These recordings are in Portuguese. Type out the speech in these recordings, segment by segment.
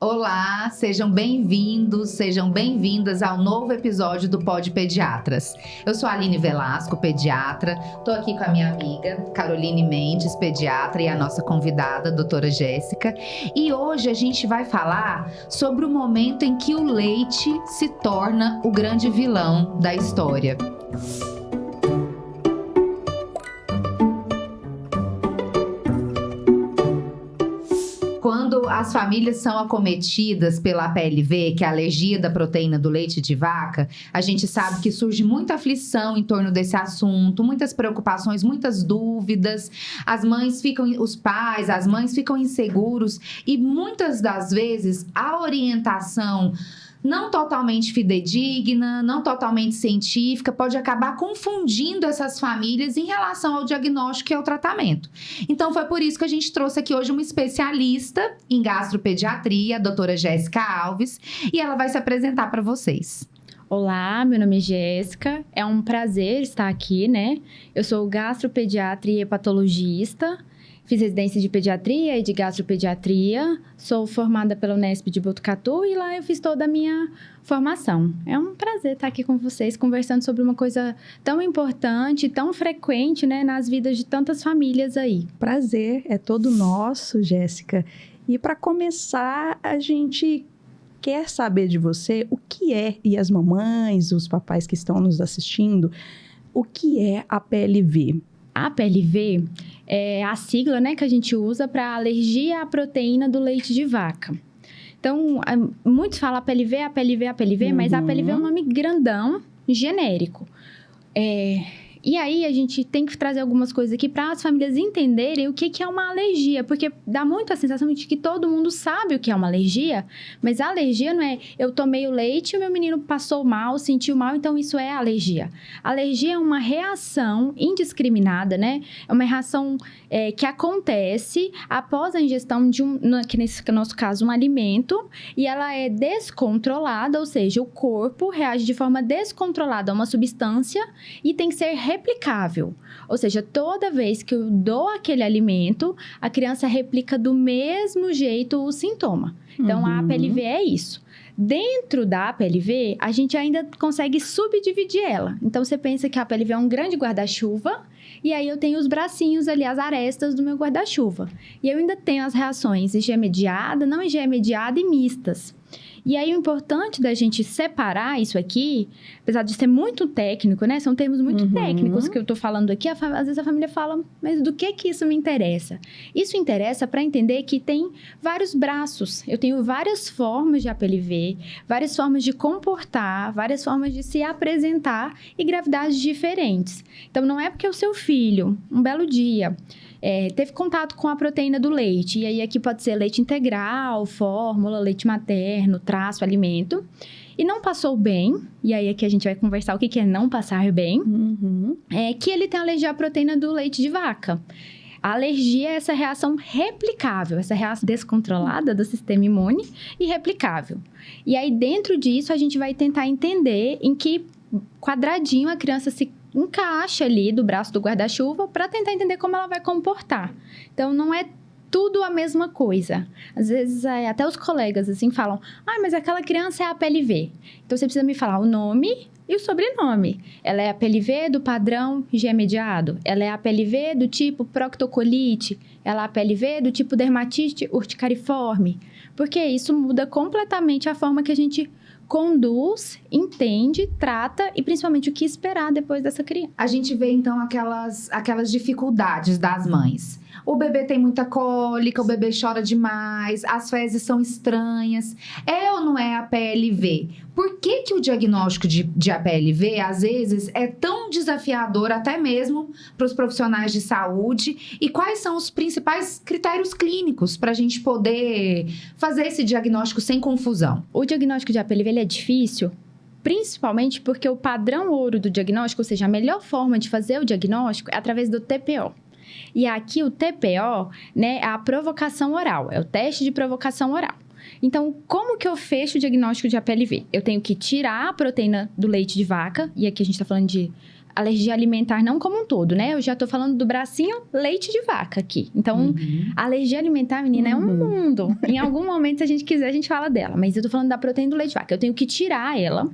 Olá, sejam bem-vindos, sejam bem-vindas ao novo episódio do Pod Pediatras. Eu sou a Aline Velasco, pediatra, estou aqui com a minha amiga Caroline Mendes, pediatra, e a nossa convidada, a doutora Jéssica. E hoje a gente vai falar sobre o momento em que o leite se torna o grande vilão da história. Quando as famílias são acometidas pela APLV, que é a alergia da proteína do leite de vaca, a gente sabe que surge muita aflição em torno desse assunto, muitas preocupações, muitas dúvidas. Os pais, as mães ficam inseguros e muitas das vezes a orientação não totalmente fidedigna, não totalmente científica, pode acabar confundindo essas famílias em relação ao diagnóstico e ao tratamento. Então, foi por isso que a gente trouxe aqui hoje uma especialista em gastropediatria, a doutora Jéssica Alves, e ela vai se apresentar para vocês. Olá, meu nome é Jéssica, é um prazer estar aqui, né? Eu sou gastropediatra e hepatologista. Fiz residência de pediatria e de gastropediatria, sou formada pela Unesp de Botucatu e lá eu fiz toda a minha formação. É um prazer estar aqui com vocês, conversando sobre uma coisa tão importante, tão frequente, né, nas vidas de tantas famílias aí. Prazer é todo nosso, Jéssica. E para começar, a gente quer saber de você o que é, e as mamães, os papais que estão nos assistindo, o que é a PLV? A PLV é a sigla, né, que a gente usa para alergia à proteína do leite de vaca. Então, muitos falam APLV, mas a APLV é um nome grandão, genérico. E aí, a gente tem que trazer algumas coisas aqui para as famílias entenderem o que é uma alergia, porque dá muito a sensação de que todo mundo sabe o que é uma alergia, mas a alergia não é eu tomei o leite e o meu menino passou mal, sentiu mal, então isso é alergia. Alergia é uma reação indiscriminada, né? É uma reação que acontece após a ingestão de que nesse nosso caso, um alimento, e ela é descontrolada, ou seja, o corpo reage de forma descontrolada a uma substância e tem que ser replicável. Ou seja, toda vez que eu dou aquele alimento, a criança replica do mesmo jeito o sintoma. Então, a APLV é isso. Dentro da APLV, a gente ainda consegue subdividir ela. Então, você pensa que a APLV é um grande guarda-chuva, e aí eu tenho os bracinhos ali, as arestas do meu guarda-chuva. E eu ainda tenho as reações IgE-mediada, não IgE-mediada e mistas. E aí, o importante da gente separar isso aqui, apesar de ser muito técnico, né? São termos muito técnicos que eu tô falando aqui. Às vezes a família fala, mas do que isso me interessa? Isso interessa para entender que tem vários braços. Eu tenho várias formas de APLV, várias formas de comportar, várias formas de se apresentar e gravidades diferentes. Então, não é porque o seu filho, um belo dia, teve contato com a proteína do leite, e aí aqui pode ser leite integral, fórmula, leite materno, traço, alimento, e não passou bem, e aí aqui a gente vai conversar o que é não passar bem, que ele tem alergia à proteína do leite de vaca. A alergia é essa reação replicável, essa reação descontrolada do sistema imune e replicável. E aí dentro disso a gente vai tentar entender em que quadradinho a criança se encaixa ali do braço do guarda-chuva para tentar entender como ela vai comportar. Então, não é tudo a mesma coisa. Às vezes, até os colegas, assim, falam, mas aquela criança é a PLV. Então, você precisa me falar o nome e o sobrenome. Ela é a PLV do padrão IgE-mediado. Ela é a PLV do tipo proctocolite. Ela é a PLV do tipo dermatite urticariforme. Porque isso muda completamente a forma que a gente conduz, entende, trata e principalmente o que esperar depois dessa criança. A gente vê então aquelas dificuldades das mães. O bebê tem muita cólica, o bebê chora demais, as fezes são estranhas. É ou não é a PLV? Por que o diagnóstico de APLV, às vezes, é tão desafiador até mesmo para os profissionais de saúde? E quais são os principais critérios clínicos para a gente poder fazer esse diagnóstico sem confusão? O diagnóstico de APLV ele é difícil, principalmente porque o padrão ouro do diagnóstico, ou seja, a melhor forma de fazer o diagnóstico é através do TPO. E aqui o TPO, né, é a provocação oral, é o teste de provocação oral. Então, como que eu fecho o diagnóstico de APLV? Eu tenho que tirar a proteína do leite de vaca, e aqui a gente está falando de alergia alimentar não como um todo, né? Eu já tô falando do bracinho leite de vaca aqui. Então, a alergia alimentar, menina, é um mundo. Em algum momento, se a gente quiser, a gente fala dela. Mas eu tô falando da proteína do leite de vaca. Eu tenho que tirar ela.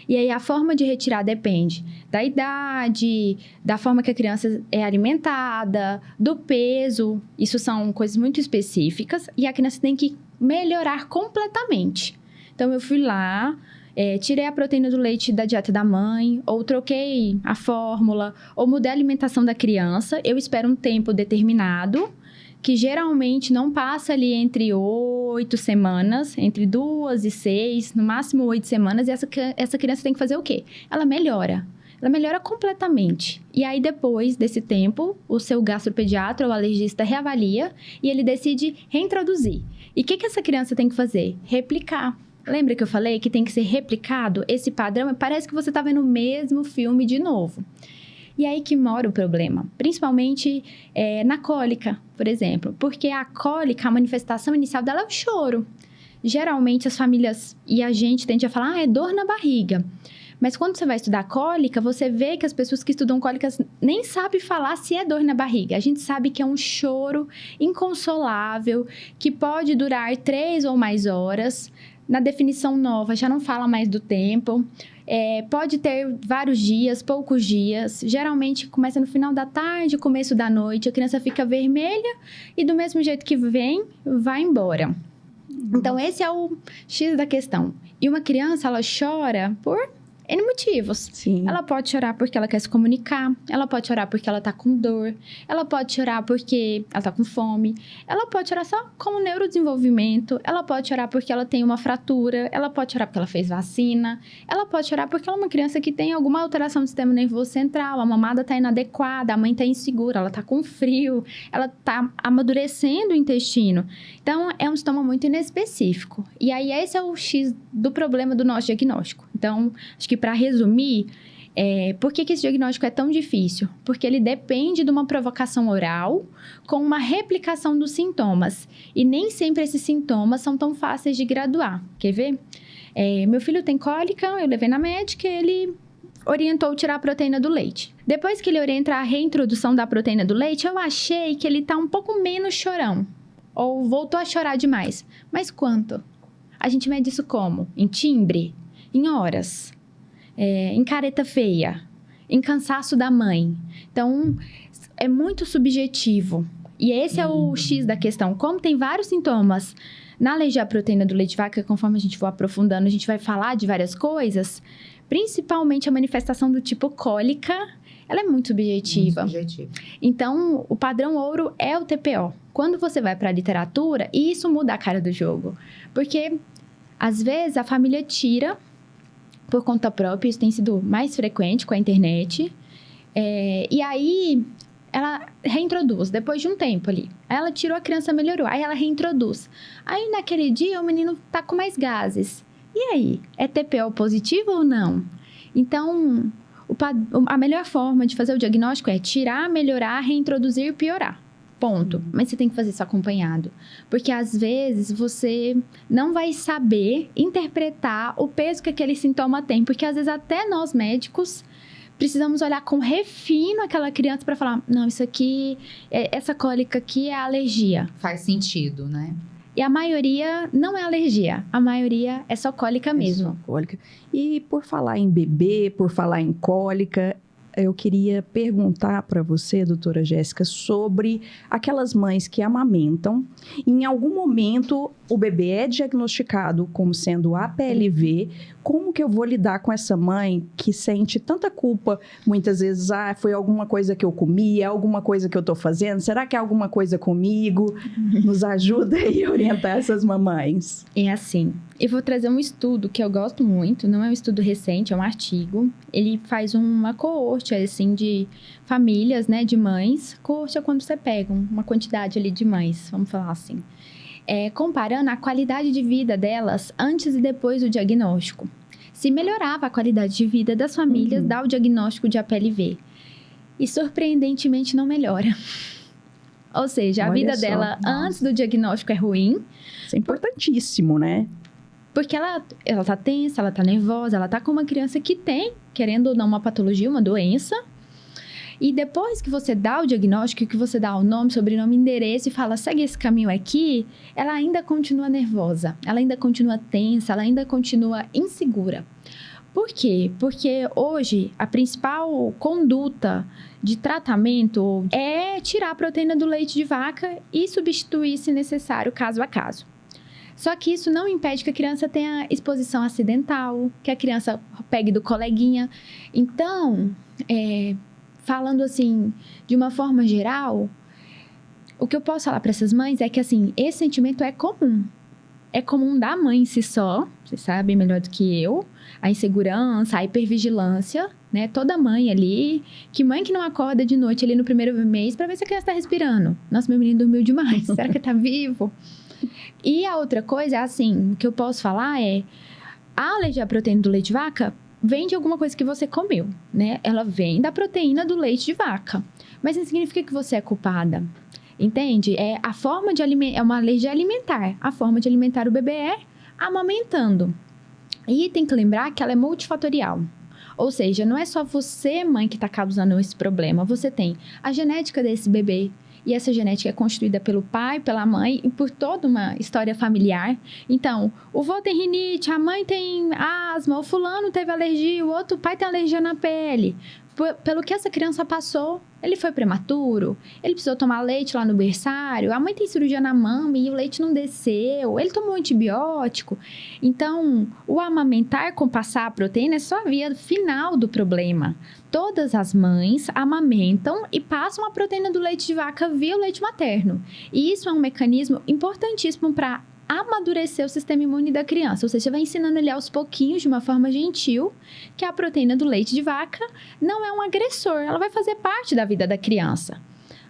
E aí, a forma de retirar depende da idade, da forma que a criança é alimentada, do peso. Isso são coisas muito específicas. E a criança tem que melhorar completamente. Então, eu fui lá... tirei a proteína do leite da dieta da mãe, ou troquei a fórmula, ou mudei a alimentação da criança. Eu espero um tempo determinado, que geralmente não passa ali entre 8 semanas, entre 2 e 6, no máximo 8 semanas. E essa criança tem que fazer o quê? Ela melhora. Ela melhora completamente. E aí, depois desse tempo, o seu gastropediatra ou alergista reavalia e ele decide reintroduzir. E o que essa criança tem que fazer? Replicar. Lembra que eu falei que tem que ser replicado? Esse padrão, parece que você está vendo o mesmo filme de novo. E aí que mora o problema. Principalmente na cólica, por exemplo. Porque a cólica, a manifestação inicial dela é o choro. Geralmente, as famílias e a gente tende a falar, é dor na barriga. Mas quando você vai estudar cólica, você vê que as pessoas que estudam cólicas nem sabem falar se é dor na barriga. A gente sabe que é um choro inconsolável, que pode durar 3 ou mais horas. Na definição nova, já não fala mais do tempo. Pode ter vários dias, poucos dias. Geralmente, começa no final da tarde, começo da noite. A criança fica vermelha e, do mesmo jeito que vem, vai embora. Então, esse é o X da questão. E uma criança, ela chora por N motivos. Sim. Ela pode chorar porque ela quer se comunicar. Ela pode chorar porque ela tá com dor. Ela pode chorar porque ela tá com fome. Ela pode chorar só com o neurodesenvolvimento. Ela pode chorar porque ela tem uma fratura. Ela pode chorar porque ela fez vacina. Ela pode chorar porque ela é uma criança que tem alguma alteração do sistema nervoso central. A mamada tá inadequada, a mãe tá insegura, ela tá com frio, ela tá amadurecendo o intestino. Então, é um sintoma muito inespecífico. E aí, esse é o X do problema do nosso diagnóstico. Então, acho que para resumir, por que esse diagnóstico é tão difícil? Porque ele depende de uma provocação oral com uma replicação dos sintomas. E nem sempre esses sintomas são tão fáceis de graduar. Quer ver? Meu filho tem cólica, eu levei na médica e ele orientou tirar a proteína do leite. Depois que ele orientou a reintrodução da proteína do leite, eu achei que ele tá um pouco menos chorão. Ou voltou a chorar demais. Mas quanto? A gente mede isso como? Em timbre? Em horas? Em careta feia? Em cansaço da mãe? Então, é muito subjetivo. E esse é o X da questão. Como tem vários sintomas na alergia à proteína do leite de vaca, conforme a gente for aprofundando, a gente vai falar de várias coisas, principalmente a manifestação do tipo cólica, ela é muito subjetiva. Então, o padrão ouro é o TPO. Quando você vai para a literatura, isso muda a cara do jogo. Porque, às vezes, a família tira por conta própria, isso tem sido mais frequente com a internet. E aí, ela reintroduz, depois de um tempo ali. Aí ela tirou, a criança melhorou, aí ela reintroduz. Aí, naquele dia, o menino tá com mais gases. E aí, é TPO positivo ou não? Então, a melhor forma de fazer o diagnóstico é tirar, melhorar, reintroduzir, piorar. Ponto. Mas você tem que fazer isso acompanhado. Porque, às vezes, você não vai saber interpretar o peso que aquele sintoma tem. Porque, às vezes, até nós médicos precisamos olhar com refino aquela criança para falar, não, isso aqui, essa cólica aqui é alergia. Faz sentido, né? E a maioria não é alergia. A maioria é só cólica mesmo. Só cólica. E por falar em bebê, por falar em cólica, eu queria perguntar para você, doutora Jéssica, sobre aquelas mães que amamentam. Em algum momento, o bebê é diagnosticado como sendo APLV. Como que eu vou lidar com essa mãe que sente tanta culpa? Muitas vezes, foi alguma coisa que eu comi, é alguma coisa que eu estou fazendo? Será que é alguma coisa comigo? Nos ajuda aí a orientar essas mamães. É assim, eu vou trazer um estudo que eu gosto muito, não é um estudo recente, é um artigo. Ele faz uma coorte, assim, de famílias, né, de mães. Coorte é quando você pega uma quantidade ali de mães, vamos falar assim. Comparando a qualidade de vida delas antes e depois do diagnóstico. Se melhorava a qualidade de vida das famílias, dá o diagnóstico de APLV. E, surpreendentemente, não melhora. Ou seja, a vida dela antes do diagnóstico é ruim. Isso é importantíssimo, né? Porque ela tá tensa, ela tá nervosa, ela tá com uma criança que tem, querendo ou não, uma patologia, uma doença. E depois que você dá o diagnóstico, que você dá o nome, sobrenome, endereço e fala, segue esse caminho aqui, ela ainda continua nervosa, ela ainda continua tensa, ela ainda continua insegura. Por quê? Porque hoje a principal conduta de tratamento é tirar a proteína do leite de vaca e substituir, se necessário, caso a caso. Só que isso não impede que a criança tenha exposição acidental, que a criança pegue do coleguinha. Então, falando assim, de uma forma geral, o que eu posso falar para essas mães é que, assim, esse sentimento é comum. É comum da mãe em si só, vocês sabem melhor do que eu, a insegurança, a hipervigilância, né? Toda mãe ali, que mãe que não acorda de noite ali no primeiro mês para ver se a criança tá respirando. Nossa, meu menino dormiu demais, será que tá vivo? E a outra coisa é assim, o que eu posso falar é, a alergia à proteína do leite de vaca vem de alguma coisa que você comeu, né? Ela vem da proteína do leite de vaca, mas não significa que você é culpada. Entende? A forma de é uma alergia alimentar. A forma de alimentar o bebê é amamentando. E tem que lembrar que ela é multifatorial. Ou seja, não é só você, mãe, que está causando esse problema. Você tem a genética desse bebê. E essa genética é constituída pelo pai, pela mãe e por toda uma história familiar. Então, o vô tem rinite, a mãe tem asma, o fulano teve alergia, o outro pai tem alergia na pele. Pelo que essa criança passou, ele foi prematuro, ele precisou tomar leite lá no berçário, a mãe tem cirurgia na mama e o leite não desceu, ele tomou antibiótico. Então, o amamentar com passar a proteína é só a via final do problema. Todas as mães amamentam e passam a proteína do leite de vaca via o leite materno. E isso é um mecanismo importantíssimo para amadurecer o sistema imune da criança. Ou seja, você vai ensinando ele aos pouquinhos, de uma forma gentil, que a proteína do leite de vaca não é um agressor, ela vai fazer parte da vida da criança.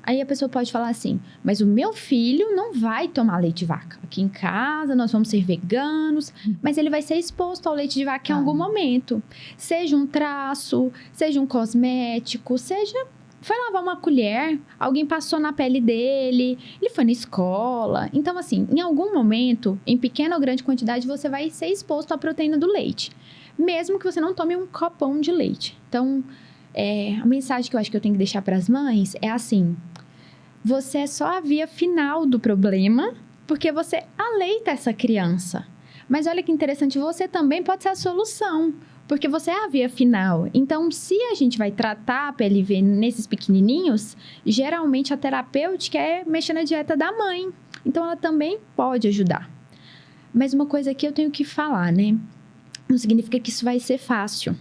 Aí a pessoa pode falar assim, mas o meu filho não vai tomar leite de vaca. Aqui em casa nós vamos ser veganos, mas ele vai ser exposto ao leite de vaca em algum momento. Seja um traço, seja um cosmético, seja... Foi lavar uma colher, alguém passou na pele dele, ele foi na escola. Então, assim, em algum momento, em pequena ou grande quantidade, você vai ser exposto à proteína do leite. Mesmo que você não tome um copão de leite. Então, a mensagem que eu acho que eu tenho que deixar para as mães é assim... Você é só a via final do problema, porque você aleita essa criança. Mas olha que interessante, você também pode ser a solução. Porque você é a via final. Então, se a gente vai tratar a PLV nesses pequenininhos, geralmente a terapêutica é mexer na dieta da mãe. Então, ela também pode ajudar. Mas uma coisa que eu tenho que falar, né? Não significa que isso vai ser fácil.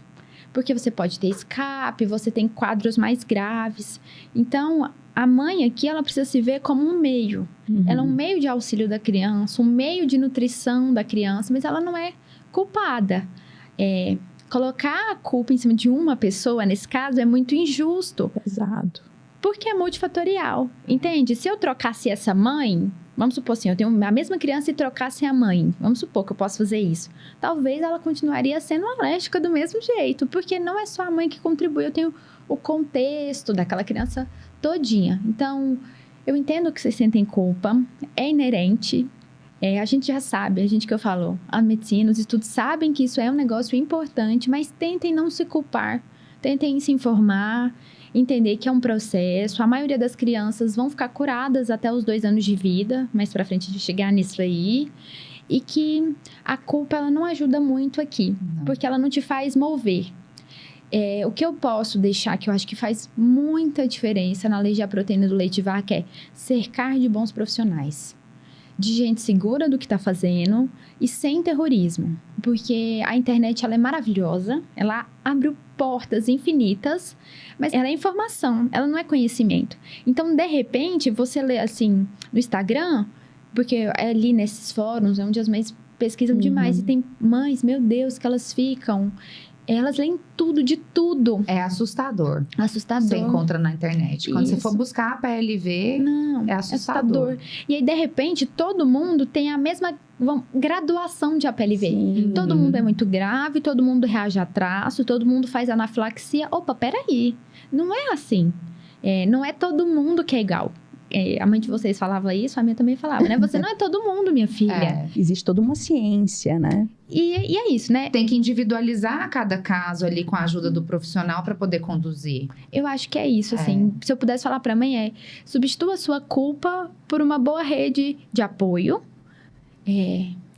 Porque você pode ter escape, você tem quadros mais graves. Então, a mãe aqui, ela precisa se ver como um meio. Ela é um meio de auxílio da criança, um meio de nutrição da criança, mas ela não é culpada. Colocar a culpa em cima de uma pessoa, nesse caso, é muito injusto. Exato. Porque é multifatorial, entende? Se eu trocasse essa mãe, vamos supor assim, eu tenho a mesma criança e trocasse a mãe, vamos supor que eu posso fazer isso. Talvez ela continuaria sendo alérgica do mesmo jeito, porque não é só a mãe que contribui, eu tenho o contexto daquela criança todinha. Então, eu entendo que vocês sentem culpa, é inerente. A gente já sabe, a gente que eu falo, a medicina, os estudos sabem que isso é um negócio importante, mas tentem não se culpar, tentem se informar, entender que é um processo. A maioria das crianças vão ficar curadas até os 2 anos de vida, mais pra frente de chegar nisso aí, e que a culpa ela não ajuda muito aqui, porque ela não te faz mover. O que eu posso deixar, que eu acho que faz muita diferença na alergia à proteína do leite de vaca, é cercar de bons profissionais. De gente segura do que está fazendo e sem terrorismo. Porque a internet ela é maravilhosa, ela abre portas infinitas, mas ela é informação, ela não é conhecimento. Então, de repente, você lê assim no Instagram, porque é ali nesses fóruns, é onde as mães pesquisam demais, e tem mães, meu Deus, que elas ficam... Elas leem tudo, de tudo. É assustador. Assustador. Você encontra na internet. Quando você for buscar a PLV, é assustador. E aí, de repente, todo mundo tem a mesma graduação de APLV. Sim. Todo mundo é muito grave, todo mundo reage a traço, todo mundo faz anafilaxia. Opa, peraí. Não é assim. Não é todo mundo que é igual. A mãe de vocês falava isso, a minha também falava, né? Você não é todo mundo, minha filha. É. Existe toda uma ciência, né? E é isso, né? Tem que individualizar cada caso ali com a ajuda do profissional para poder conduzir. Eu acho que é isso, assim. Se eu pudesse falar pra mãe, substitua a sua culpa por uma boa rede de apoio.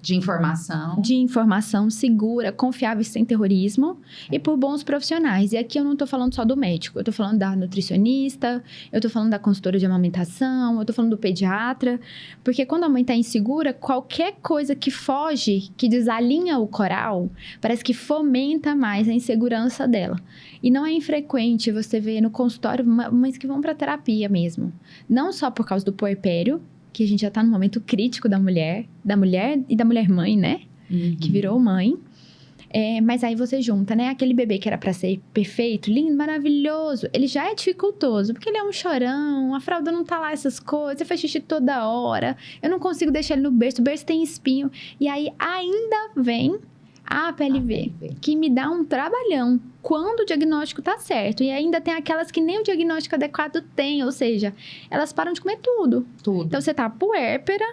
De informação. De informação segura, confiável e sem terrorismo. E por bons profissionais. E aqui eu não tô falando só do médico. Eu tô falando da nutricionista, eu tô falando da consultora de amamentação, eu tô falando do pediatra. Porque quando a mãe tá insegura, qualquer coisa que foge, que desalinha o coral, parece que fomenta mais a insegurança dela. E não é infrequente você ver no consultório mães que vão pra terapia mesmo. Não só por causa do puerpério, que a gente já tá no momento crítico da mulher e da mulher mãe, né? Que virou mãe. Mas aí você junta, né? Aquele bebê que era pra ser perfeito, lindo, maravilhoso. Ele já é dificultoso, porque ele é um chorão, a fralda não tá lá, essas coisas. Você faz xixi toda hora. Eu não consigo deixar ele no berço, o berço tem espinho. E aí ainda vem a PLV, que me dá um trabalhão quando o diagnóstico tá certo. E ainda tem aquelas que nem o diagnóstico adequado tem, ou seja, elas param de comer tudo. Então você tá puérpera,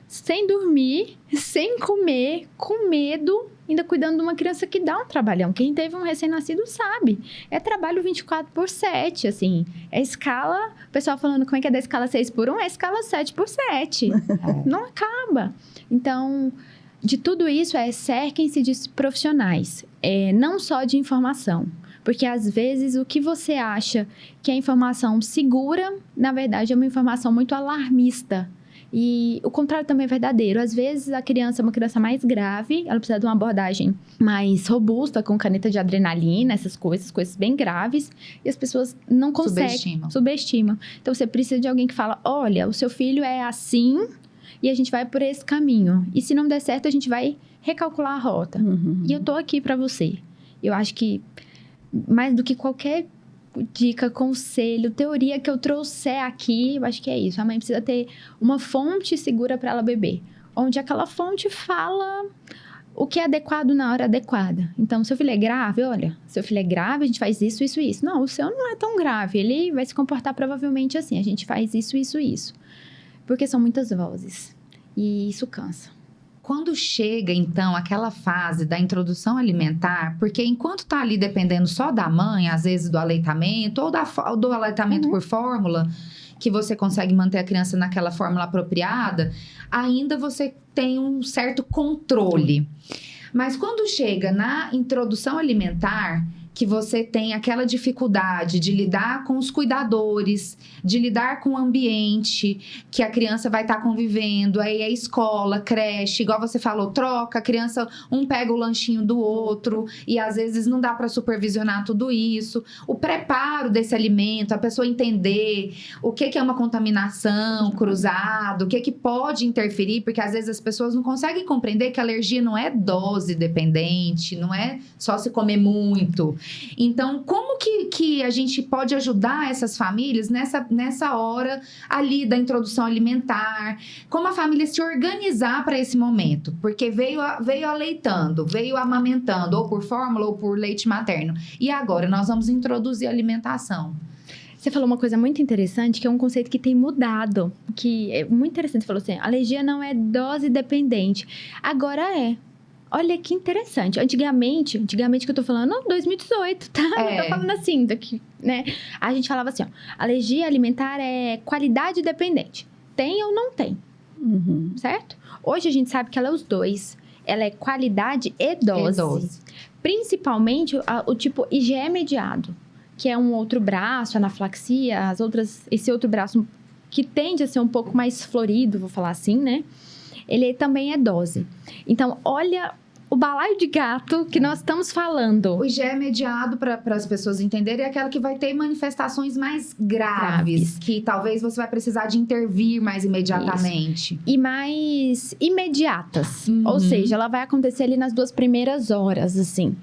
sem dormir, sem comer, com medo, ainda cuidando de uma criança que dá um trabalhão. Quem teve um recém-nascido sabe. É trabalho 24/7, assim. É escala, o pessoal falando como é que é da escala 6/1, é escala 7/7. Não acaba. Então, de tudo isso, cerquem-se de profissionais, não só de informação. Porque, às vezes, o que você acha que é informação segura, na verdade, é uma informação muito alarmista. E o contrário também é verdadeiro. Às vezes, a criança é uma criança mais grave, ela precisa de uma abordagem mais robusta, com caneta de adrenalina, essas coisas bem graves, e as pessoas não conseguem, subestimam. Então, você precisa de alguém que fala, olha, o seu filho é assim, e a gente vai por esse caminho. E se não der certo, a gente vai recalcular a rota. E eu tô aqui pra você. Eu acho que, mais do que qualquer dica, conselho, teoria que eu trouxer aqui, eu acho que é isso. A mãe precisa ter uma fonte segura para ela beber. Onde aquela fonte fala o que é adequado na hora adequada. Então, seu filho é grave, olha, seu filho é grave, a gente faz isso, isso, isso. Não, o seu não é tão grave, ele vai se comportar provavelmente assim, a gente faz isso, isso, isso. Porque são muitas vozes. E isso cansa. Quando chega, então, aquela fase da introdução alimentar, porque enquanto tá ali dependendo só da mãe, às vezes do aleitamento, ou do aleitamento por fórmula, que você consegue manter a criança naquela fórmula apropriada, ainda você tem um certo controle. Mas quando chega na introdução alimentar, que você tem aquela dificuldade de lidar com os cuidadores, de lidar com o ambiente que a criança vai estar convivendo, aí é escola, creche, igual você falou, troca, a criança, um pega o lanchinho do outro, e às vezes não dá para supervisionar tudo isso. O preparo desse alimento, a pessoa entender o que é uma contaminação cruzada, o que pode interferir, porque às vezes as pessoas não conseguem compreender que a alergia não é dose dependente, não é só se comer muito. Então, como que a gente pode ajudar essas famílias nessa hora ali da introdução alimentar? Como a família se organizar para esse momento? Porque veio aleitando, veio amamentando, ou por fórmula ou por leite materno. E agora nós vamos introduzir a alimentação. Você falou uma coisa muito interessante, que é um conceito que tem mudado, que é muito interessante. Você falou assim, alergia não é dose dependente. Agora é. Olha que interessante. Antigamente que eu tô falando, 2018, tá? Eu tô falando assim, daqui, né? A gente falava assim, ó, alergia alimentar é qualidade dependente. Tem ou não tem, certo? Hoje a gente sabe que ela é os dois. Ela é qualidade e dose. Principalmente o tipo IgE mediado, que é um outro braço, anafilaxia, esse outro braço que tende a ser um pouco mais florido, vou falar assim, né? Ele também é dose. Então, olha o balaio de gato que nós estamos falando. O IgE mediado, para as pessoas entenderem, é aquela que vai ter manifestações mais graves, que talvez você vai precisar de intervir mais imediatamente. Isso. E mais imediatas. Ou seja, ela vai acontecer ali nas 2 primeiras horas, assim.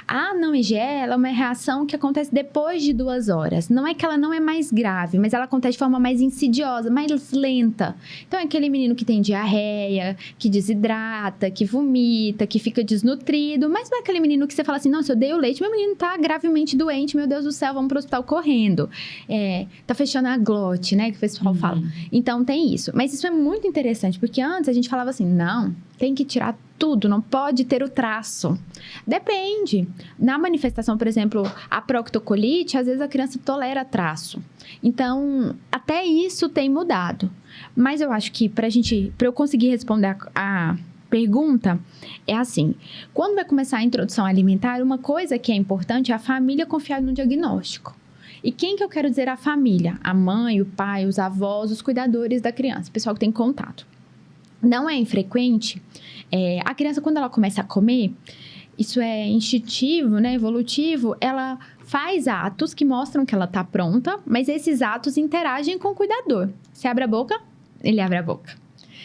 A não IgE, ela é uma reação que acontece depois de 2 horas. Não é que ela não é mais grave, mas ela acontece de forma mais insidiosa, mais lenta. Então, é aquele menino que tem diarreia, que desidrata, que vomita, que fica fica desnutrido, mas não é aquele menino que você fala assim, nossa, eu dei o leite, meu menino tá gravemente doente, meu Deus do céu, vamos pro hospital correndo. Tá fechando a glote, né, que o pessoal fala. Então, tem isso. Mas isso é muito interessante, porque antes a gente falava assim, não, tem que tirar tudo, não pode ter o traço. Depende. Na manifestação, por exemplo, a proctocolite, às vezes a criança tolera traço. Então, até isso tem mudado. Mas eu acho que para eu conseguir responder a pergunta, é assim, quando vai começar a introdução alimentar, uma coisa que é importante é a família confiar no diagnóstico. E quem que eu quero dizer a família? A mãe, o pai, os avós, os cuidadores da criança, o pessoal que tem contato. Não é infrequente, a criança quando ela começa a comer, isso é instintivo, né, evolutivo, ela faz atos que mostram que ela está pronta, mas esses atos interagem com o cuidador. Você abre a boca, ele abre a boca.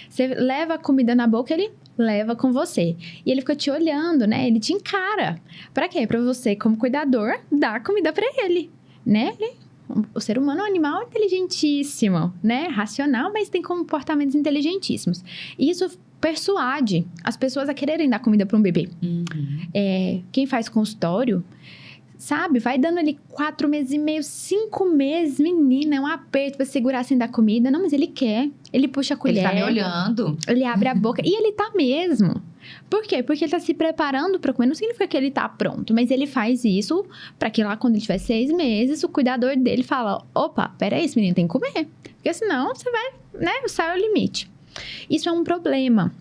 Você leva a comida na boca, ele leva com você. E ele fica te olhando, né? Ele te encara. Pra quê? Pra você, como cuidador, dar comida pra ele, né? O ser humano é um animal inteligentíssimo, né? Racional, mas tem comportamentos inteligentíssimos. E isso persuade as pessoas a quererem dar comida para um bebê. Quem faz consultório, sabe? Vai dando ali 4 meses e meio, 5 meses, menina, é um aperto pra segurar sem dar comida. Não, mas ele quer. Ele puxa a colher. Ele tá me olhando. Ele abre a boca. E ele tá mesmo. Por quê? Porque ele tá se preparando pra comer. Não significa que ele tá pronto, mas ele faz isso pra que lá, quando ele tiver 6 meses, o cuidador dele fala, opa, peraí, esse menino tem que comer. Porque senão você vai, né, sai o limite. Isso é um problema.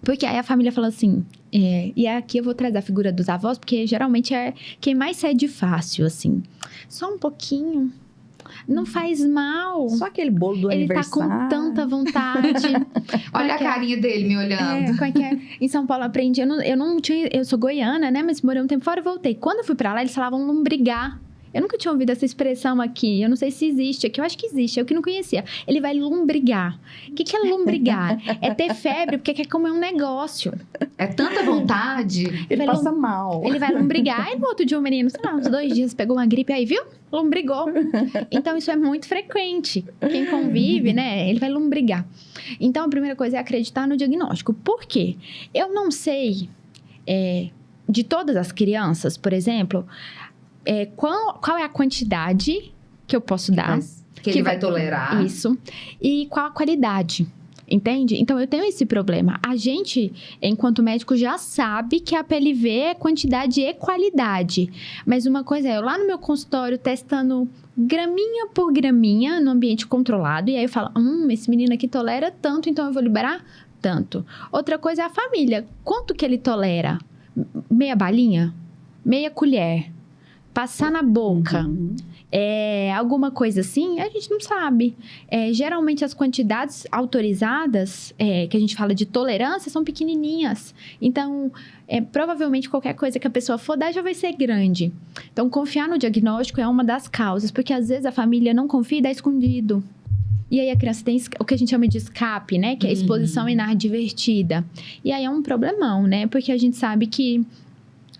Porque aí a família fala assim, e aqui eu vou trazer a figura dos avós, porque geralmente é quem mais cede fácil, assim. Só um pouquinho, não faz mal. Só aquele bolo do aniversário. Ele tá com tanta vontade. Olha a carinha dele me olhando. Como é que é? Em São Paulo eu aprendi, eu sou goiana, né? Mas morei um tempo fora e voltei. Quando eu fui pra lá, eles falavam lombrigar. Eu nunca tinha ouvido essa expressão aqui. Eu não sei se existe aqui. Eu acho que existe. Eu que não conhecia. Ele vai lombrigar. O que é lombrigar? É ter febre porque quer comer um negócio. É tanta vontade. Ele passa mal. Ele vai lombrigar. E no outro dia o menino, sei lá, uns 2 dias, pegou uma gripe aí, viu? Lombrigou. Então, isso é muito frequente. Quem convive, né? Ele vai lombrigar. Então, a primeira coisa é acreditar no diagnóstico. Por quê? Eu não sei, de todas as crianças, por exemplo... qual é a quantidade que eu posso dar? Que ele vai tolerar. Isso. E qual a qualidade, entende? Então, eu tenho esse problema. A gente, enquanto médico, já sabe que a PLV é quantidade e qualidade. Mas uma coisa é, eu lá no meu consultório, testando graminha por graminha, no ambiente controlado, e aí eu falo, esse menino aqui tolera tanto, então eu vou liberar tanto. Outra coisa é a família. Quanto que ele tolera? Meia balinha? Meia colher? Passar na boca, alguma coisa assim, a gente não sabe. Geralmente, as quantidades autorizadas, que a gente fala de tolerância, são pequenininhas. Então, provavelmente, qualquer coisa que a pessoa for dar já vai ser grande. Então, confiar no diagnóstico é uma das causas, porque às vezes a família não confia e dá escondido. E aí, a criança tem o que a gente chama de escape, né? Que é a exposição inadvertida. E aí, é um problemão, né? Porque a gente sabe que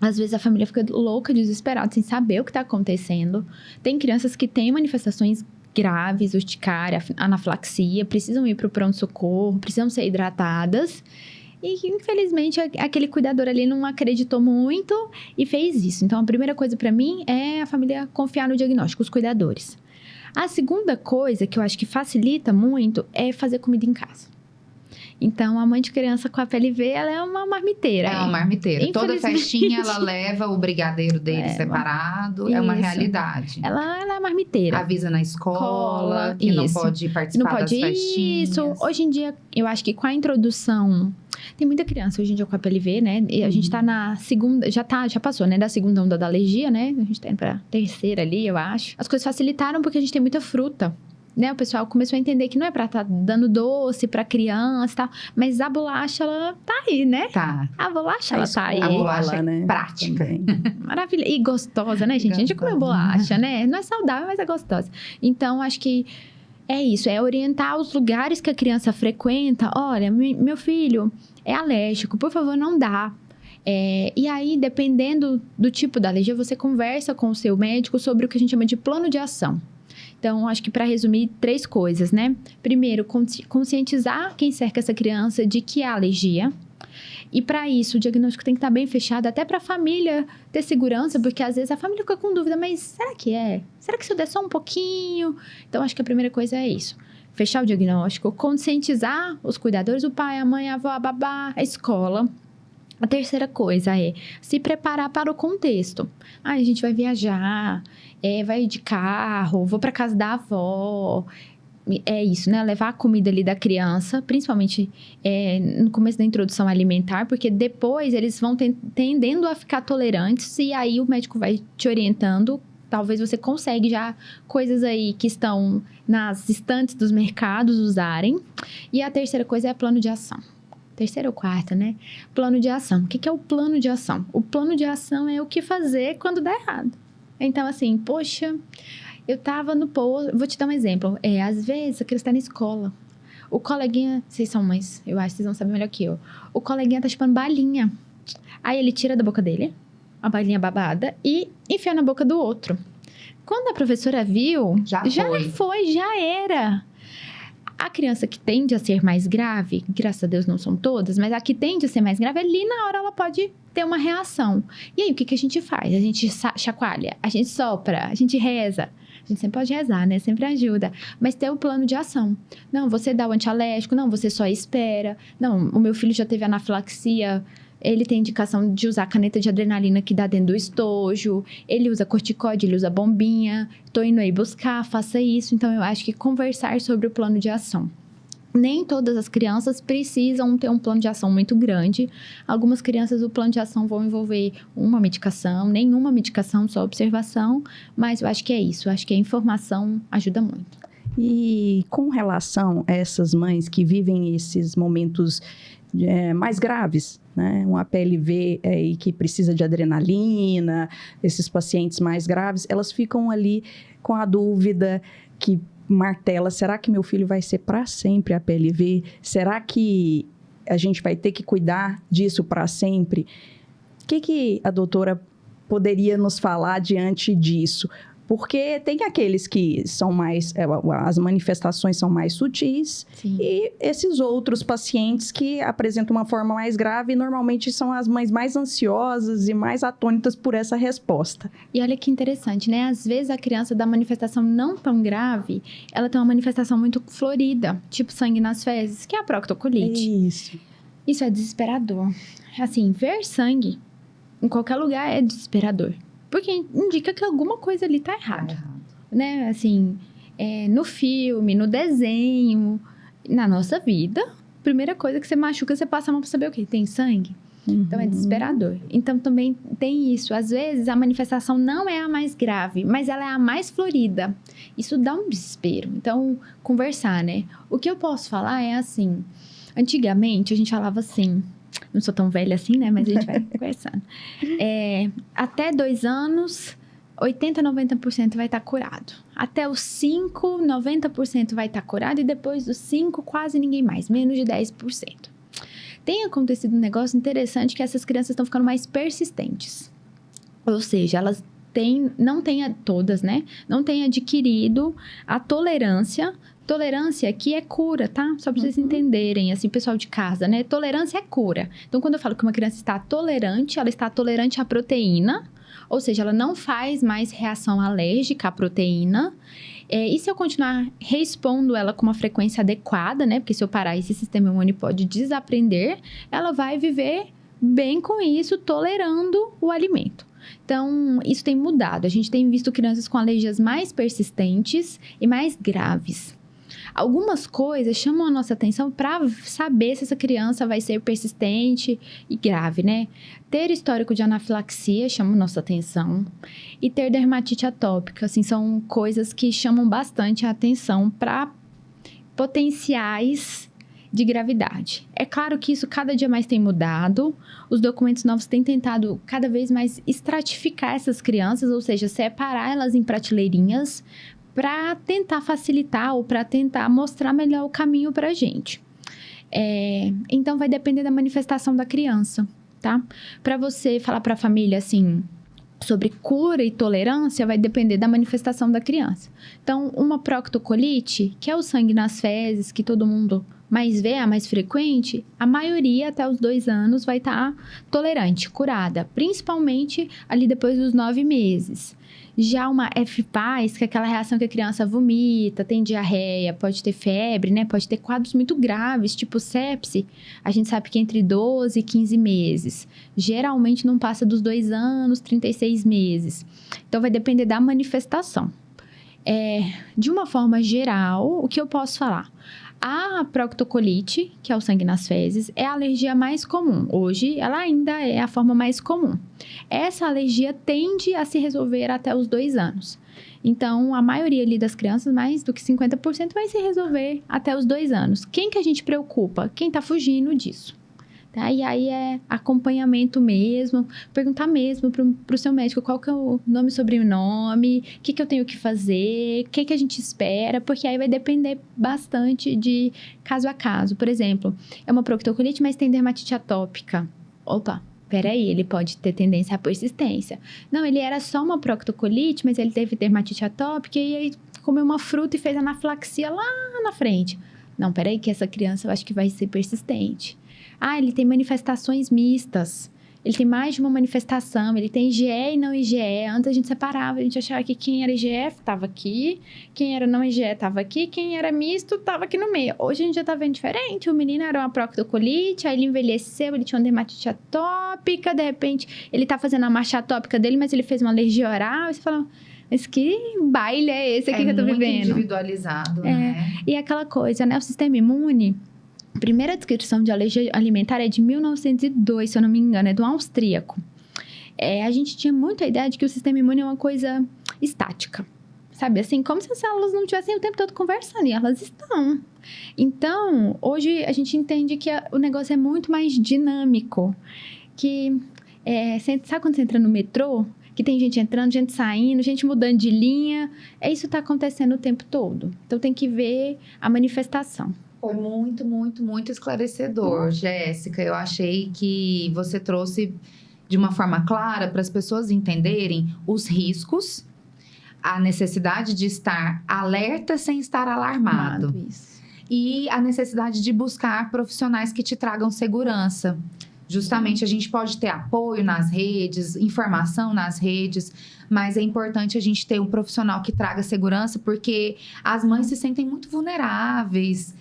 às vezes a família fica louca, desesperada, sem saber o que está acontecendo. Tem crianças que têm manifestações graves, urticária, anafilaxia, precisam ir para o pronto-socorro, precisam ser hidratadas. E, infelizmente, aquele cuidador ali não acreditou muito e fez isso. Então, a primeira coisa para mim é a família confiar no diagnóstico, os cuidadores. A segunda coisa que eu acho que facilita muito é fazer comida em casa. Então, a mãe de criança com a PLV, ela é uma marmiteira. É uma marmiteira. Toda festinha, ela leva o brigadeiro dele separado. É uma realidade. Ela é marmiteira. Avisa na escola que não pode participar das festinhas. Isso. Hoje em dia, eu acho que com a introdução... Tem muita criança hoje em dia com a PLV, né? E a gente tá na segunda... Já passou, né? Da segunda onda da alergia, né? A gente tá indo pra terceira ali, eu acho. As coisas facilitaram porque a gente tem muita fruta. Né, o pessoal começou a entender que não é pra estar dando doce pra criança e tal, mas a bolacha, ela tá aí, né? Tá. A bolacha, ela tá aí. A bolacha é prática. Maravilha. E gostosa, né, gente? A gente já comeu bolacha, né? Não é saudável, mas é gostosa. Então, acho que é isso. É orientar os lugares que a criança frequenta. Olha, meu filho é alérgico, por favor, não dá. E aí, dependendo do tipo da alergia, você conversa com o seu médico sobre o que a gente chama de plano de ação. Então, acho que para resumir, 3 coisas, né? Primeiro, conscientizar quem cerca essa criança de que é alergia. E para isso, o diagnóstico tem que estar bem fechado, até para a família ter segurança, porque às vezes a família fica com dúvida, mas será que é? Será que se eu der só um pouquinho? Então, acho que a primeira coisa é isso. Fechar o diagnóstico, conscientizar os cuidadores, o pai, a mãe, a avó, a babá, a escola. A terceira coisa é se preparar para o contexto. A gente vai viajar, vai de carro, vou para casa da avó. É isso, né? Levar a comida ali da criança, principalmente no começo da introdução alimentar, porque depois eles vão tendendo a ficar tolerantes e aí o médico vai te orientando. Talvez você consiga já coisas aí que estão nas estantes dos mercados usarem. E a terceira coisa é plano de ação. Terceira ou quarta, né? Plano de ação. O que é o plano de ação? O plano de ação é o que fazer quando dá errado. Então, assim, poxa, eu tava no posto... Vou te dar um exemplo. Às vezes, a criança está na escola. O coleguinha... Vocês são mães, eu acho que vocês vão saber melhor que eu. O coleguinha tá chupando balinha. Aí ele tira da boca dele a balinha babada e enfia na boca do outro. Quando a professora viu, já era. A criança que tende a ser mais grave, graças a Deus não são todas, mas a que tende a ser mais grave, ali na hora ela pode ter uma reação. E aí, o que a gente faz? A gente chacoalha, a gente sopra, a gente reza. A gente sempre pode rezar, né? Sempre ajuda. Mas ter o plano de ação. Não, você dá o antialérgico, não, você só espera. Não, o meu filho já teve anafilaxia, ele tem indicação de usar caneta de adrenalina que dá dentro do estojo, ele usa corticóide, ele usa bombinha, tô indo aí buscar, faça isso. Então, eu acho que conversar sobre o plano de ação. Nem todas as crianças precisam ter um plano de ação muito grande. Algumas crianças, o plano de ação vão envolver uma medicação, nenhuma medicação, só observação. Mas eu acho que é isso, eu acho que a informação ajuda muito. E com relação a essas mães que vivem esses momentos mais graves, né? Um APLV e que precisa de adrenalina, esses pacientes mais graves, elas ficam ali com a dúvida que martela, será que meu filho vai ser para sempre APLV? Será que a gente vai ter que cuidar disso para sempre? O que a doutora poderia nos falar diante disso? Porque tem aqueles que são mais... as manifestações são mais sutis. Sim. E esses outros pacientes que apresentam uma forma mais grave, normalmente são as mães mais ansiosas e mais atônitas por essa resposta. E olha que interessante, né? Às vezes a criança da manifestação não tão grave, ela tem uma manifestação muito florida, tipo sangue nas fezes, que é a proctocolite. Isso é desesperador. Assim, ver sangue em qualquer lugar é desesperador. Porque indica que alguma coisa ali tá errada, né? Assim, no filme, no desenho, na nossa vida, primeira coisa que você machuca, você passa a mão pra saber o quê? Tem sangue? Uhum. Então, é desesperador. Então, também tem isso. Às vezes, a manifestação não é a mais grave, mas ela é a mais florida. Isso dá um desespero. Então, conversar, né? O que eu posso falar é assim, antigamente, a gente falava assim... Não sou tão velha assim, né? Mas a gente vai conversando. Até 2 anos, 80%, 90% vai estar curado. Até os 5, 90% vai estar curado. E depois dos 5, quase ninguém mais. Menos de 10%. Tem acontecido um negócio interessante que essas crianças estão ficando mais persistentes. Ou seja, elas não têm todas, né? Não têm adquirido a tolerância. Tolerância aqui é cura, tá? Só pra vocês entenderem, assim, pessoal de casa, né? Tolerância é cura. Então, quando eu falo que uma criança está tolerante, ela está tolerante à proteína, ou seja, ela não faz mais reação alérgica à proteína. E se eu continuar reexpondo ela com uma frequência adequada, né? Porque se eu parar, esse sistema imune pode desaprender, ela vai viver bem com isso, tolerando o alimento. Então, isso tem mudado. A gente tem visto crianças com alergias mais persistentes e mais graves. Algumas coisas chamam a nossa atenção para saber se essa criança vai ser persistente e grave, né? Ter histórico de anafilaxia chama a nossa atenção. E ter dermatite atópica, assim, são coisas que chamam bastante a atenção para potenciais de gravidade. É claro que isso cada dia mais tem mudado. Os documentos novos têm tentado cada vez mais estratificar essas crianças, ou seja, separar elas em prateleirinhas para tentar facilitar ou para tentar mostrar melhor o caminho para a gente. Então, vai depender da manifestação da criança, tá? Para você falar para a família, assim, sobre cura e tolerância, vai depender da manifestação da criança. Então, uma proctocolite, que é o sangue nas fezes, que todo mundo mais V, a mais frequente, a maioria até os 2 anos vai estar tolerante, curada. Principalmente ali depois dos 9 meses. Já uma FPAS, que é aquela reação que a criança vomita, tem diarreia, pode ter febre, né? Pode ter quadros muito graves, tipo sepse. A gente sabe que entre 12 e 15 meses. Geralmente não passa dos 2 anos, 36 meses. Então, vai depender da manifestação. De uma forma geral, o que eu posso falar? A proctocolite, que é o sangue nas fezes, é a alergia mais comum. Hoje, ela ainda é a forma mais comum. Essa alergia tende a se resolver até os 2 anos. Então, a maioria ali das crianças, mais do que 50%, vai se resolver até os 2 anos. Quem que a gente preocupa? Quem está fugindo disso. Tá? E aí é acompanhamento mesmo, perguntar mesmo pro seu médico qual que é o nome e sobrenome, o que eu tenho que fazer, o que a gente espera, porque aí vai depender bastante de caso a caso. Por exemplo, é uma proctocolite, mas tem dermatite atópica. Opa, peraí, ele pode ter tendência à persistência. Não, ele era só uma proctocolite, mas ele teve dermatite atópica e aí comeu uma fruta e fez anafilaxia lá na frente. Não, peraí, que essa criança eu acho que vai ser persistente. Ah, ele tem manifestações mistas. Ele tem mais de uma manifestação. Ele tem IgE e não IgE. Antes a gente separava. A gente achava que quem era IgE estava aqui. Quem era não IgE estava aqui. Quem era misto estava aqui no meio. Hoje a gente já está vendo diferente. O menino era uma proctocolite. Aí ele envelheceu. Ele tinha uma dermatite atópica. De repente, ele está fazendo a marcha atópica dele. Mas ele fez uma alergia oral. E você fala... Mas que baile é esse aqui que eu tô vivendo? É muito individualizado, né? E aquela coisa, né? O sistema imune... A primeira descrição de alergia alimentar é de 1902, se eu não me engano, é do austríaco. A gente tinha muito a ideia de que o sistema imune é uma coisa estática, sabe? Assim, como se as células não estivessem o tempo todo conversando, e elas estão. Então, hoje a gente entende que o negócio é muito mais dinâmico. Que, sabe quando você entra no metrô? Que tem gente entrando, gente saindo, gente mudando de linha. Isso está acontecendo o tempo todo. Então, tem que ver a manifestação. Foi muito, muito, muito esclarecedor, Jéssica. Eu achei que você trouxe de uma forma clara para as pessoas entenderem os riscos, a necessidade de estar alerta sem estar alarmado. Isso. E a necessidade de buscar profissionais que te tragam segurança. Justamente, a gente pode ter apoio nas redes, informação nas redes, mas é importante a gente ter um profissional que traga segurança, porque as mães se sentem muito vulneráveis.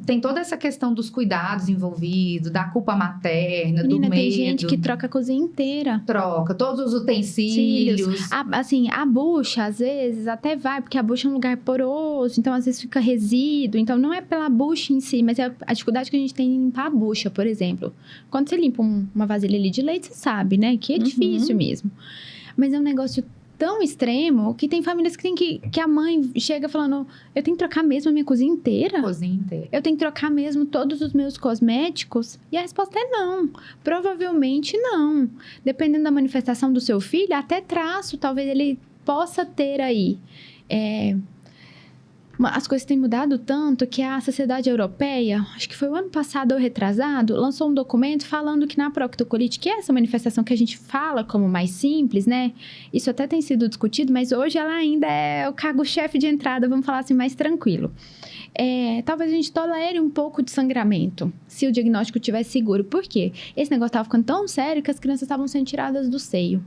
Tem toda essa questão dos cuidados envolvidos, da culpa materna, do medo. Tem gente que troca a cozinha inteira. Troca todos os utensílios. A bucha, às vezes, até vai, porque a bucha é um lugar poroso, então às vezes fica resíduo. Então, não é pela bucha em si, mas é a dificuldade que a gente tem em limpar a bucha, por exemplo. Quando você limpa uma vasilha ali de leite, você sabe, né? Que é difícil mesmo. Mas é um negócio tão extremo que tem famílias que a mãe chega falando, eu tenho que trocar mesmo a minha cozinha inteira? Cozinha inteira. Eu tenho que trocar mesmo todos os meus cosméticos? E a resposta é não. Provavelmente não. Dependendo da manifestação do seu filho, até traço, talvez ele possa ter aí. As coisas têm mudado tanto que a Sociedade Europeia, acho que foi o ano passado ou retrasado, lançou um documento falando que na proctocolite, que é essa manifestação que a gente fala como mais simples, né? Isso até tem sido discutido, mas hoje ela ainda é o cargo-chefe de entrada, vamos falar assim, mais tranquilo. Talvez a gente tolere um pouco de sangramento, se o diagnóstico estiver seguro. Por quê? Esse negócio estava ficando tão sério que as crianças estavam sendo tiradas do seio.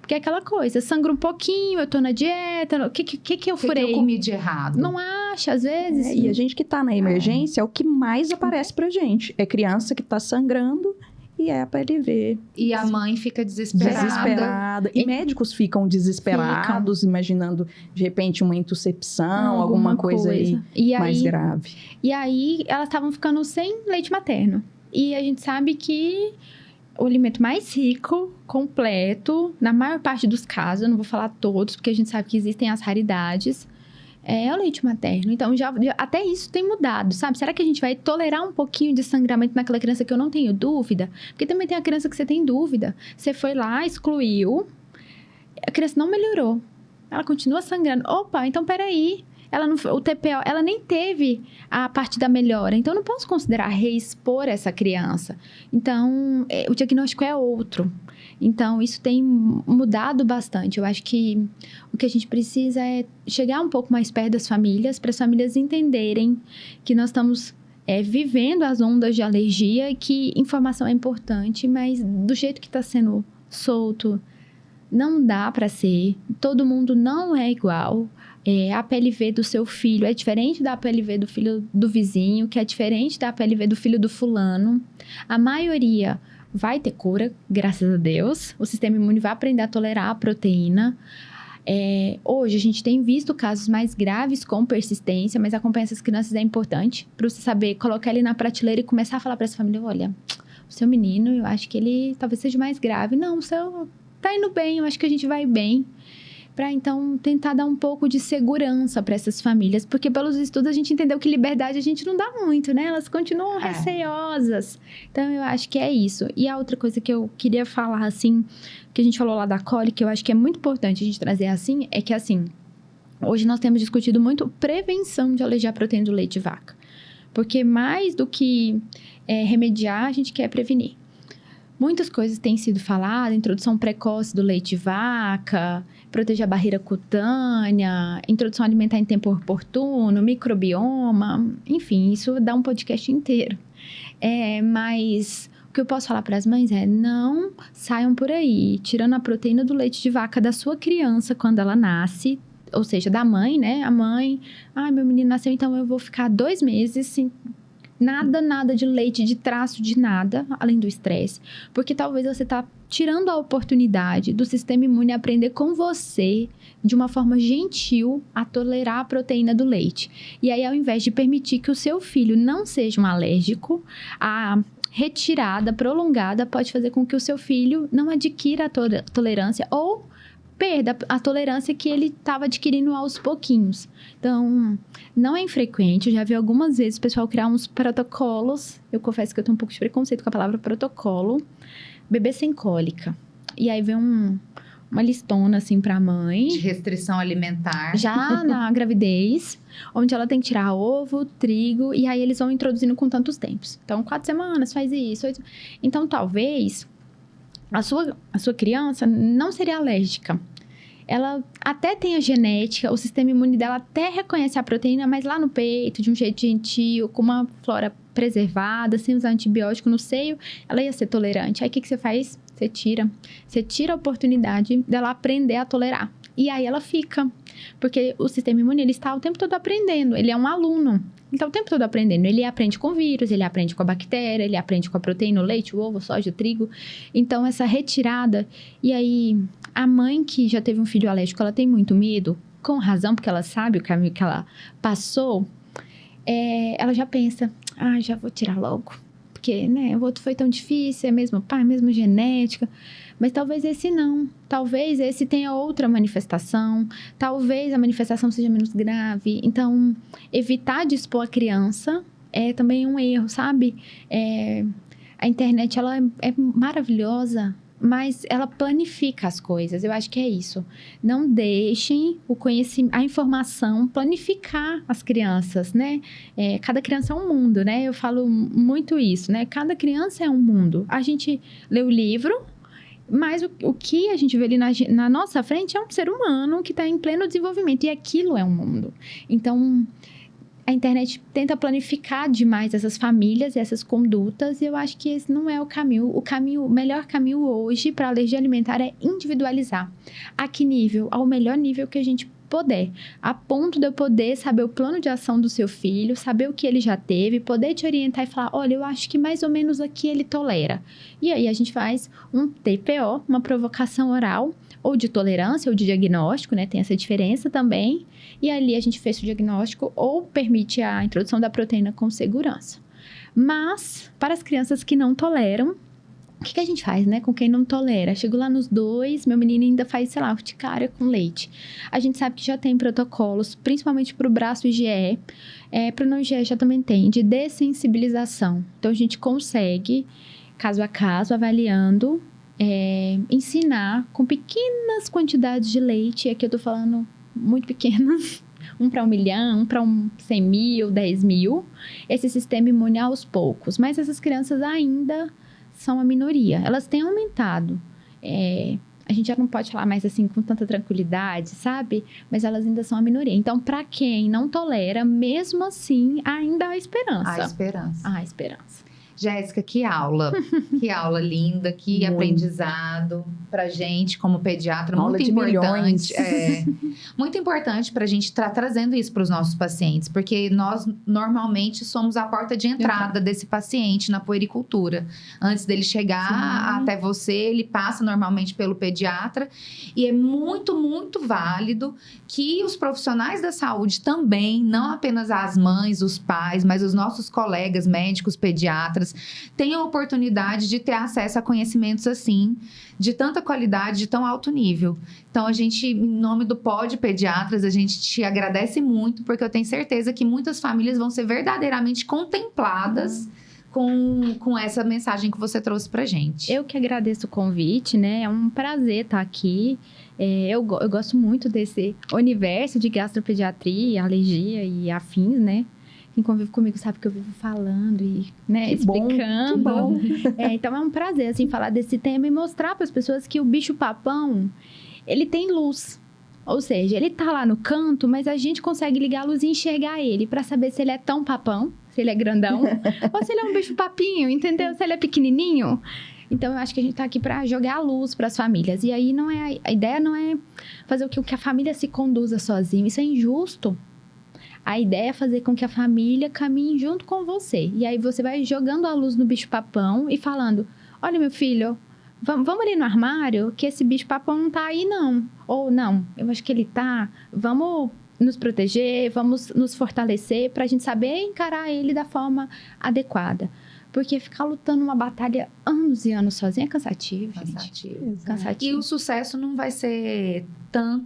Porque é aquela coisa, sangra um pouquinho, eu tô na dieta, o que eu furei? O que eu comi de errado? Não acha, às vezes. E a gente que tá na emergência, é o que mais aparece pra gente. É criança que tá sangrando e é a PLV. E a mãe fica desesperada. E médicos ficam desesperados, imaginando, de repente, uma intuscepção, alguma coisa aí mais grave. E aí, elas estavam ficando sem leite materno. E a gente sabe que o alimento mais rico, completo, na maior parte dos casos, eu não vou falar todos, porque a gente sabe que existem as raridades, é o leite materno. Então, até isso tem mudado, sabe? Será que a gente vai tolerar um pouquinho de sangramento naquela criança que eu não tenho dúvida? Porque também tem a criança que você tem dúvida. Você foi lá, excluiu, a criança não melhorou. Ela continua sangrando. Opa, então peraí. O TPO, ela nem teve a parte da melhora. Então, eu não posso considerar reexpor essa criança. Então, o diagnóstico é outro. Então, isso tem mudado bastante. Eu acho que o que a gente precisa é chegar um pouco mais perto das famílias, para as famílias entenderem que nós estamos vivendo as ondas de alergia, que informação é importante, mas do jeito que está sendo solto, não dá para ser. Todo mundo não é igual. A PLV do seu filho é diferente da PLV do filho do vizinho, que é diferente da PLV do filho do fulano. A maioria vai ter cura, graças a Deus. O sistema imune vai aprender a tolerar a proteína. Hoje, a gente tem visto casos mais graves com persistência, mas acompanhar essas crianças é importante para você saber colocar ele na prateleira e começar a falar para essa família, olha, o seu menino, eu acho que ele talvez seja mais grave. Não, o seu tá indo bem, eu acho que a gente vai bem. Para, então, tentar dar um pouco de segurança para essas famílias. Porque, pelos estudos, a gente entendeu que liberdade a gente não dá muito, né? Elas continuam receosas. Então, eu acho que é isso. E a outra coisa que eu queria falar, assim, que a gente falou lá da cólica, que eu acho que é muito importante a gente trazer assim, é que, assim, hoje nós temos discutido muito prevenção de alergia à proteína do leite de vaca. Porque mais do que remediar, a gente quer prevenir. Muitas coisas têm sido faladas, introdução precoce do leite de vaca, proteger a barreira cutânea, introdução alimentar em tempo oportuno, microbioma, enfim, isso dá um podcast inteiro. Mas o que eu posso falar para as mães é, não saiam por aí, tirando a proteína do leite de vaca da sua criança quando ela nasce, ou seja, da mãe, né? A mãe, meu menino nasceu, então eu vou ficar 2 meses sem... Nada de leite, de traço, de nada, além do estresse. Porque talvez você está tirando a oportunidade do sistema imune aprender com você, de uma forma gentil, a tolerar a proteína do leite. E aí, ao invés de permitir que o seu filho não seja um alérgico, a retirada prolongada pode fazer com que o seu filho não adquira a tolerância ou perda a tolerância que ele estava adquirindo aos pouquinhos. Então, não é infrequente. Eu já vi algumas vezes o pessoal criar uns protocolos. Eu confesso que eu tenho um pouco de preconceito com a palavra protocolo. Bebê sem cólica. E aí vem uma listona, assim, pra mãe. De restrição alimentar. Já na gravidez, onde ela tem que tirar ovo, trigo, e aí eles vão introduzindo com tantos tempos. Então, 4 semanas, faz isso. Então, talvez... A sua criança não seria alérgica. Ela até tem a genética, o sistema imune dela até reconhece a proteína, mas lá no peito, de um jeito gentil, com uma flora preservada, sem usar antibiótico no seio, ela ia ser tolerante. Aí, o que você faz? Você tira a oportunidade dela aprender a tolerar. E aí, ela fica. Porque o sistema imune, ele está o tempo todo aprendendo. Ele é um aluno. Então, o tempo todo aprendendo. Ele aprende com vírus, ele aprende com a bactéria, ele aprende com a proteína, o leite, o ovo, soja, o trigo. Então, essa retirada... E aí, a mãe que já teve um filho alérgico, ela tem muito medo, com razão, porque ela sabe o caminho que ela passou. Ela já pensa, já vou tirar logo. Porque, né, o outro foi tão difícil, é mesmo pai, mesmo genética... Mas talvez esse não. Talvez esse tenha outra manifestação. Talvez a manifestação seja menos grave. Então, evitar de expor a criança é também um erro, sabe? A internet, ela é maravilhosa, mas ela planifica as coisas. Eu acho que é isso. Não deixem o conhecimento, a informação planificar as crianças, né? Cada criança é um mundo, né? Eu falo muito isso, né? Cada criança é um mundo. A gente lê o livro... Mas o que a gente vê ali na nossa frente é um ser humano que está em pleno desenvolvimento. E aquilo é um mundo. Então, a internet tenta planificar demais essas famílias e essas condutas. E eu acho que esse não é o caminho. O melhor caminho hoje para alergia alimentar é individualizar. A que nível? Ao melhor nível que a gente puder, a ponto de eu poder saber o plano de ação do seu filho, saber o que ele já teve, poder te orientar e falar, olha, eu acho que mais ou menos aqui ele tolera. E aí a gente faz um TPO, uma provocação oral, ou de tolerância ou de diagnóstico, né? Tem essa diferença também. E ali a gente fez o diagnóstico ou permite a introdução da proteína com segurança. Mas, para as crianças que não toleram, o que a gente faz, né? Com quem não tolera? Chegou lá nos 2, meu menino ainda faz, sei lá, urticária com leite. A gente sabe que já tem protocolos, principalmente para o braço IgE. Para o não IgE já também tem, de dessensibilização. Então, a gente consegue, caso a caso, avaliando, ensinar com pequenas quantidades de leite. Aqui eu tô falando muito pequenas. 1 para 1 milhão, 1 para 100 mil, 10 mil. Esse sistema imune aos poucos. Mas essas crianças ainda... são a minoria. Elas têm aumentado. a gente já não pode falar mais assim com tanta tranquilidade, sabe? Mas elas ainda são a minoria. Então, para quem não tolera, mesmo assim, ainda há esperança. Há esperança. Há esperança. Jéssica, que aula. Que aula linda, que Muito. aprendizado pra gente como pediatra. Aula Muito de importante. milhões. Muito importante pra gente estar trazendo isso para os nossos pacientes, porque nós normalmente somos a porta de entrada desse paciente na puericultura. Antes dele chegar Sim. até você, ele passa normalmente pelo pediatra, e é muito, muito válido que os profissionais da saúde também, não apenas as mães, os pais, mas os nossos colegas médicos pediatras, tenham a oportunidade de ter acesso a conhecimentos assim, de tanta qualidade, de tão alto nível. Então, a gente, em nome do Pod Pediatras, a gente te agradece muito, porque eu tenho certeza que muitas famílias vão ser verdadeiramente contempladas com essa mensagem que você trouxe pra gente. Eu que agradeço o convite, né? É um prazer estar aqui. Eu gosto muito desse universo de gastropediatria, alergia e afins, né? Quem convive comigo sabe que eu vivo falando e, né, explicando. Que bom. Então é um prazer, assim, falar desse tema e mostrar para as pessoas que o bicho-papão, ele tem luz. Ou seja, ele tá lá no canto, mas a gente consegue ligar a luz e enxergar ele para saber se ele é tão papão, se ele é grandão, ou se ele é um bicho-papinho, entendeu? Se ele é pequenininho. Então, eu acho que a gente tá aqui para jogar a luz para as famílias. E aí, a ideia não é fazer o que a família se conduza sozinha. Isso é injusto. A ideia é fazer com que a família caminhe junto com você. E aí você vai jogando a luz no bicho-papão e falando: olha, meu filho, vamos ali no armário, que esse bicho-papão não tá aí, não. Ou não, eu acho que ele tá. Vamos nos proteger, vamos nos fortalecer para a gente saber encarar ele da forma adequada. Porque ficar lutando uma batalha anos e anos sozinha é cansativo, gente. Cansativo. Cansativo. E o sucesso não vai ser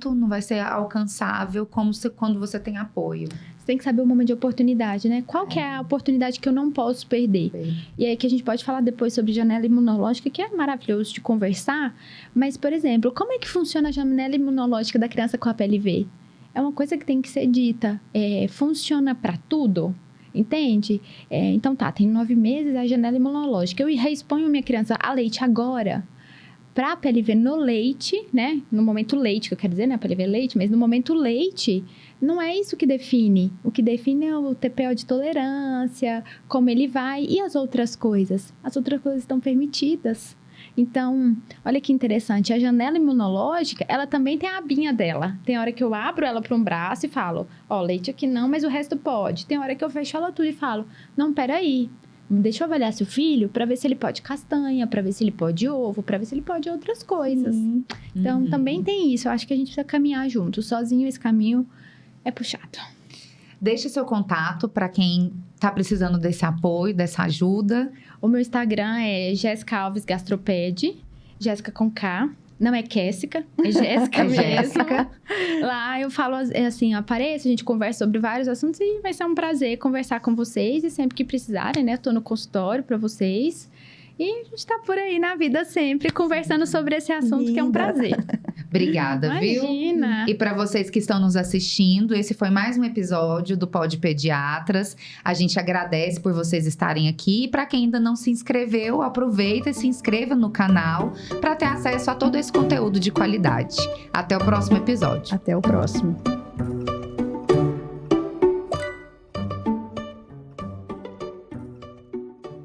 não vai ser alcançável como quando você tem apoio. Você tem que saber o momento de oportunidade, né? Qual que é a oportunidade que eu não posso perder? E aí que a gente pode falar depois sobre janela imunológica, que é maravilhoso de conversar. Mas, por exemplo, como é que funciona a janela imunológica da criança com a PLV? É uma coisa que tem que ser dita. Funciona para tudo? Entende? Então tem 9 meses a janela imunológica. Eu reexponho minha criança a leite agora. Para a PLV no leite, né? No momento leite, que eu quero dizer, né? A PLV é leite, mas no momento leite, não é isso que define. O que define é o TPO de tolerância, como ele vai e as outras coisas. As outras coisas estão permitidas. Então, olha que interessante, a janela imunológica, ela também tem a abinha dela. Tem hora que eu abro ela para um braço e falo, leite aqui não, mas o resto pode. Tem hora que eu fecho ela tudo e falo, não, peraí, deixa eu avaliar seu filho para ver se ele pode castanha, para ver se ele pode ovo, para ver se ele pode outras coisas. Então, também tem isso. Eu acho que a gente precisa caminhar junto. Sozinho, esse caminho é puxado. Deixe seu contato para quem está precisando desse apoio, dessa ajuda. O meu Instagram é Jéssica Alves Gastroped, Jéssica com K. Não é Késsica, é Jéssica mesmo. Jéssica. Lá eu falo assim, apareço, a gente conversa sobre vários assuntos e vai ser um prazer conversar com vocês. E sempre que precisarem, né? Estou no consultório para vocês. E a gente tá por aí na vida sempre, conversando sobre esse assunto, que é um prazer. Obrigada, Imagina. viu? E para vocês que estão nos assistindo, esse foi mais um episódio do Pod Pediatras. A gente agradece por vocês estarem aqui. E para quem ainda não se inscreveu, aproveita e se inscreva no canal para ter acesso a todo esse conteúdo de qualidade. Até o próximo episódio. Até o próximo.